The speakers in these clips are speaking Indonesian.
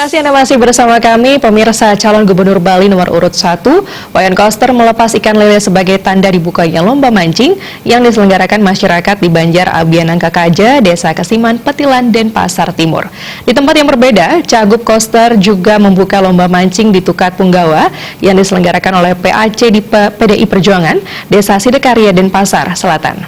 Terima kasih Anda masih bersama kami, pemirsa. Calon Gubernur Bali nomor urut 1, Wayan Koster melepas ikan lele sebagai tanda dibukanya lomba mancing yang diselenggarakan masyarakat di Banjar Abianangka Kaja, Desa Kesiman, Petilan, Denpasar Timur. Di tempat yang berbeda, Cagup Koster juga membuka lomba mancing di Tukat Punggawa yang diselenggarakan oleh PAC di PDI Perjuangan, Desa Sidekarya, Denpasar Selatan.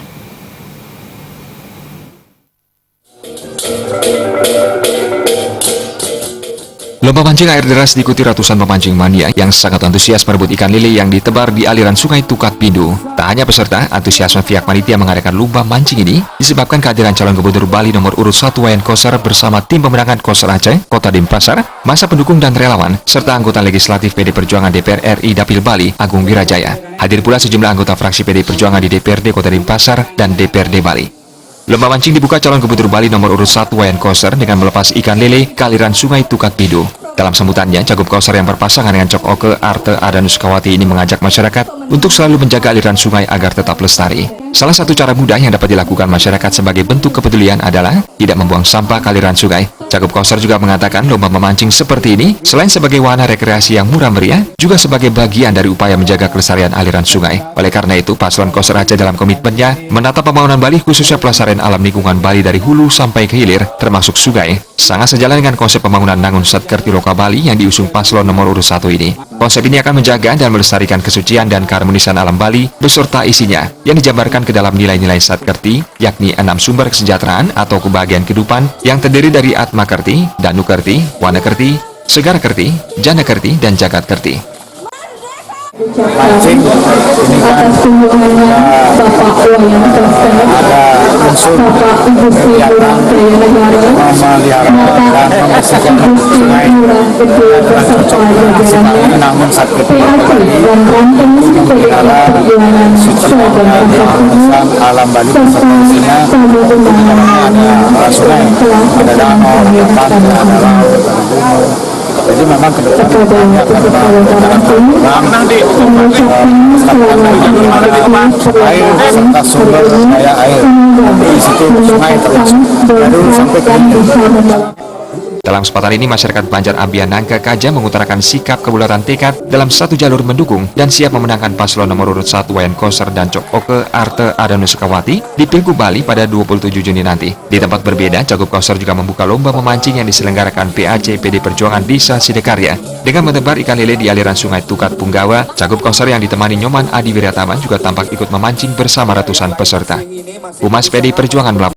Lomba mancing air deras diikuti ratusan pemancing mania yang sangat antusias merebut ikan lele yang ditebar di aliran sungai Tukat Pindu. Tak hanya peserta, antusiasme pihak panitia mengadakan lomba mancing ini disebabkan kehadiran calon gubernur Bali nomor urut 1 Wayan Koster bersama tim pemenangan Koster Aceh, Kota Denpasar, masa pendukung dan relawan, serta anggota legislatif PD Perjuangan DPR RI Dapil Bali, Agung Wirajaya. Hadir pula sejumlah anggota fraksi PD Perjuangan di DPRD Kota Denpasar dan DPRD Bali. Lomba mancing dibuka calon gubernur Bali nomor urut 1 Wayan Koster dengan melepas ikan lele ke aliran sungai Tukat Pindu. Dalam sambutannya, Cagup Koster yang berpasangan dengan Cok Oke Arte Adanuskawati ini mengajak masyarakat untuk selalu menjaga aliran sungai agar tetap lestari. Salah satu cara mudah yang dapat dilakukan masyarakat sebagai bentuk kepedulian adalah tidak membuang sampah ke aliran sungai. Cagup Koster juga mengatakan lomba memancing seperti ini selain sebagai wahana rekreasi yang murah meriah, juga sebagai bagian dari upaya menjaga kelestarian aliran sungai. Oleh karena itu, Paslon Koster Aceh dalam komitmennya menata pembangunan Bali khususnya pelestarian alam lingkungan Bali dari hulu sampai ke hilir, termasuk sungai, sangat sejalan dengan konsep pembangunan Nangun Satkerti Loka Bali yang diusung Paslon nomor urut 1 ini. Konsep ini akan menjaga dan melestarikan kesucian dan keharmonisan alam Bali beserta isinya yang dijabarkan ke dalam nilai-nilai Satkerti, yakni 6 sumber kesejahteraan atau kebahagiaan kehidupan yang terdiri dari Atma Kerti, Danu Kerti, Wana Kerti, Segara Kerti, Jana Kerti, dan Jagat Kerti. Mancing ini kan ada unsur kegiatan memelihara dan membersihkan sungai dengan cocok sifatnya, namun saat ketika memelihara suci dan alam Bali beserta isinya, ada sungai, ada danau, ada pantai, ada laut, ada gunung. Jadi memang ke depan air serta sumber daya air di situ sungai termasuk dari sampai ke Dalam kesempatan ini, masyarakat Banjar Abianangka Kaja mengutarakan sikap kebulatan tekad dalam satu jalur mendukung dan siap memenangkan paslon nomor urut 1 Wayan Koster dan Cok Oke Arte Adanuskawati di Pilgub Bali pada 27 Juni nanti. Di tempat berbeda, Cagup Koster juga membuka lomba memancing yang diselenggarakan PAC PD Perjuangan Desa Sidekarya. Dengan menebar ikan lele di aliran sungai Tukat Punggawa, Cagup Koster yang ditemani Nyoman Adi Wiratama juga tampak ikut memancing bersama ratusan peserta. Humas PD Perjuangan melaporkan